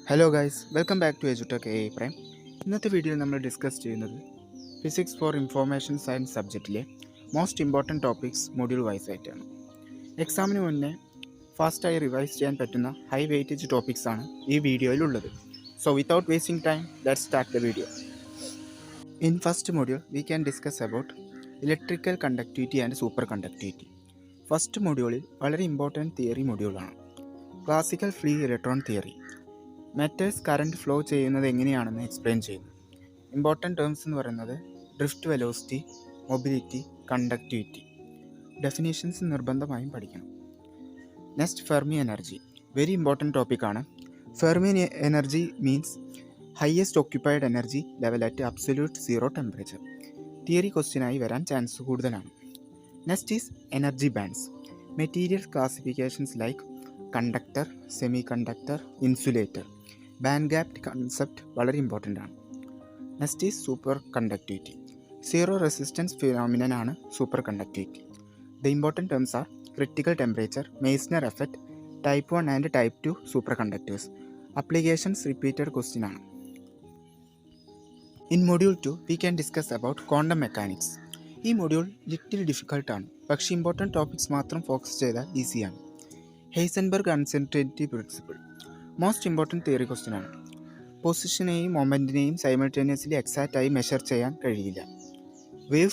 Hello guys, welcome back to എജുടെക് AI Prime. ഇന്നത്തെ വീഡിയോയിൽ നമ്മൾ ഡിസ്കസ് ചെയ്യുന്നത് ഫിസിക്സ് ഫോർ ഇൻഫോർമേഷൻ സയൻസ് സബ്ജക്റ്റിലെ most important topics module wise ആയിട്ടാണ്. എക്സാമിന് മുന്നേ ഫാസ്റ്റായി റിവൈസ് ചെയ്യാൻ പറ്റുന്ന ഹൈ വെയിറ്റേജ് ടോപ്പിക്സ് ആണ് ഈ വീഡിയോയിലുള്ളത്. So without wasting time, let's start the video. In first module we can discuss about electrical conductivity and super conductivity. First മൊഡ്യൂളിൽ വളരെ ഇമ്പോർട്ടൻറ്റ് തിയറി മൊഡ്യൂളാണ് classical free electron theory. Metals current flow ചെയ്യുന്നത് എങ്ങനെയാണെന്ന് explain ചെയ്യുന്നു. Important terms എന്ന് പറയുന്നത് drift velocity, mobility, conductivity. Definitions നിർബന്ധമായും പഠിക്കണം. Next, Fermi energy. Very important ടോപ്പിക്കാണ്. Fermi energy means highest occupied energy level at absolute zero temperature. Theory ക്വസ്റ്റ്യനായി വരാൻ ചാൻസ് കൂടുതലാണ്. Next is energy bands. Material classifications like conductor, semi conductor, insulator. Band gap concept വളരെ important ആണ്. Next is super conductivity. Zero resistance phenomenon ആണ് super conductivity. The important terms are critical temperature, Meissner effect, type 1 and type 2 super conductors. Applications repeated question ആണ്. In module 2 we can discuss about quantum mechanics. ഈ module little ഡിഫിക്കൽട്ടാണ്, പക്ഷേ important topics മാത്രം focus ചെയ്താൽ ഈസിയാണ്. Heisenberg uncertainty principle most important theory question ആണ്. പൊസിഷനെയും മൊമെൻറ്റിനെയും സൈമൾട്ടേനിയസ്ലി എക്സാക്റ്റായി മെഷർ ചെയ്യാൻ കഴിയില്ല. വേവ്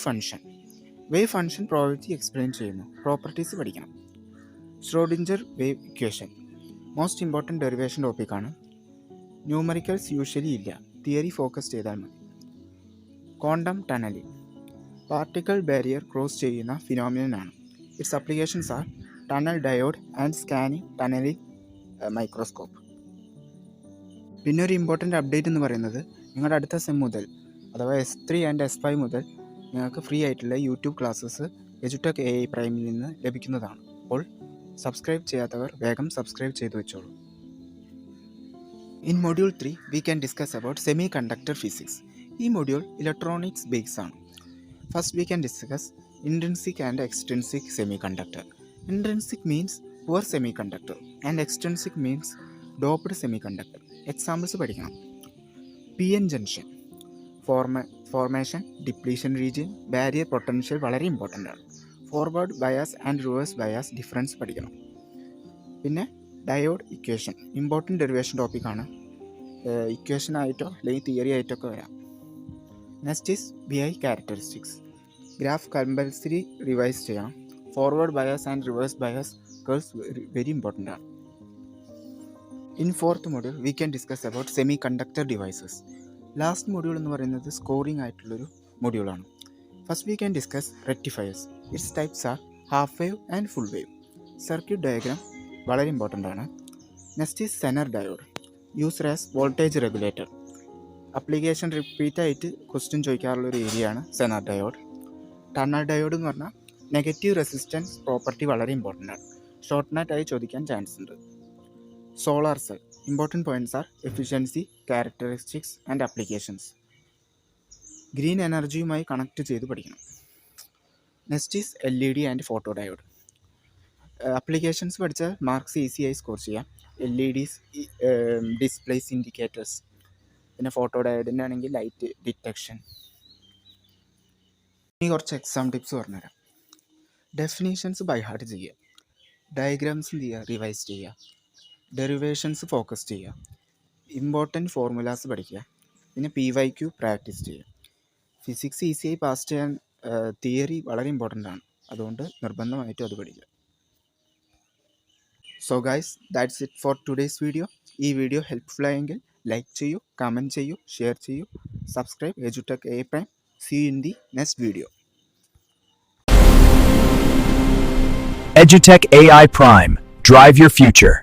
ഫംഗ്ഷൻ പ്രോബബിലിറ്റി എക്സ്പ്ലെയിൻ ചെയ്യുന്നു. പ്രോപ്പർട്ടീസ് പഠിക്കണം. Schrodinger wave equation most important derivation ടോപ്പിക്കാണ്. ന്യൂമറിക്കൽസ് യൂഷ്വലി ഇല്ല, തിയറി ഫോക്കസ് ചെയ്താൽ മതി. Quantum tunnelling particle barrier cross ചെയ്യുന്ന ഫിനോമിനനാണ്. Its applications are tunnel diode and scanning tunnelling microscope. പിന്നെ ഒരു ഇമ്പോർട്ടൻ്റ് അപ്ഡേറ്റ് എന്ന് പറയുന്നത്, നിങ്ങളുടെ അടുത്ത സെം മുതൽ അഥവാ S3 ആൻഡ് S5 മുതൽ നിങ്ങൾക്ക് ഫ്രീ ആയിട്ടുള്ള യൂട്യൂബ് ക്ലാസ്സസ് എജുടെക് AI പ്രൈമിൽ നിന്ന് ലഭിക്കുന്നതാണ്. അപ്പോൾ സബ്സ്ക്രൈബ് ചെയ്യാത്തവർ വേഗം സബ്സ്ക്രൈബ് ചെയ്തു വെച്ചോളൂ. In module 3 V can discuss about semi conductor physics. ഈ മൊഡ്യൂൾ ഇലക്ട്രോണിക്സ് ബേസ് ആണ്. First we can discuss intrinsic and extrinsic semi conductor. Intrinsic means poor semiconductor and extrinsic means doped semiconductor. Examples പഠിക്കണം. PN junction, formation, depletion region, barrier potential വളരെ important ആണ്. Forward bias and reverse bias difference പഠിക്കണം. പിന്നെ diode equation important derivation ടോപ്പിക്കാണ്. Equation ആയിട്ടോ അല്ലെങ്കിൽ theory ആയിട്ടൊക്കെ വരാം. Next is BI characteristics. Graph compulsory revise ചെയ്യണം. Forward bias and reverse bias curves very important ആണ്. In fourth module we can discuss about semi conductor devices. Last module എന്ന് പറയുന്നത് scoring ആയിട്ടുള്ളൊരു മൊഡ്യൂളാണ്. First we can discuss rectifiers. Its types are half wave and full wave. Circuit diagram വളരെ important ആണ്. Next is Zener diode, used as voltage regulator. Application റിപ്പീറ്റായിട്ട് question ചോദിക്കാറുള്ളൊരു ഏരിയയാണ് Zener diode. Tunnel diode എന്ന് പറഞ്ഞാൽ negative resistance property വളരെ important ആണ്. Short നൈറ്റായി ചോദിക്കാൻ ചാൻസ് ഉണ്ട്. Solar cell important points are efficiency, characteristics and applications. Green എനർജിയുമായി കണക്ട് ചെയ്ത് പഠിക്കണം. Next is LED and photo diode. Applications പഠിച്ചാൽ മാർക്സ് ഈസിയായി സ്കോർ ചെയ്യാം. LEDs, displays indicators. പിന്നെ ഫോട്ടോ ഡയോഡിൻ്റെ ആണെങ്കിൽ ലൈറ്റ് ഡിറ്റക്ഷൻ. ഇനി കുറച്ച് എക്സാം ടിപ്സ് പറഞ്ഞുതരാം. ഡെഫിനേഷൻസ് ബൈ ഹാർട്ട് ചെയ്യുക. ഡയഗ്രാംസ് എന്ത് ചെയ്യുക, റിവൈസ് ചെയ്യുക. ഡെറിവേഷൻസ് ഫോക്കസ് ചെയ്യുക. ഇമ്പോർട്ടൻറ്റ് ഫോർമുലാസ് പഠിക്കുക. പിന്നെ PYQ പ്രാക്ടീസ് ചെയ്യുക. ഫിസിക്സ് ഈസിയായി പാസ് ചെയ്യാൻ തിയറി വളരെ ഇമ്പോർട്ടൻ്റ് ആണ്, അതുകൊണ്ട് നിർബന്ധമായിട്ടും അത് പഠിക്കുക. So guys, that's it for today's video. ഈ വീഡിയോ ഹെൽപ്ഫുൾ ആയെങ്കിൽ ലൈക്ക് ചെയ്യൂ, കമൻറ്റ് ചെയ്യൂ, ഷെയർ ചെയ്യൂ, സബ്സ്ക്രൈബ് എജുടെക് AI Prime. See you in the next video. EduTech AI Prime. Drive your future.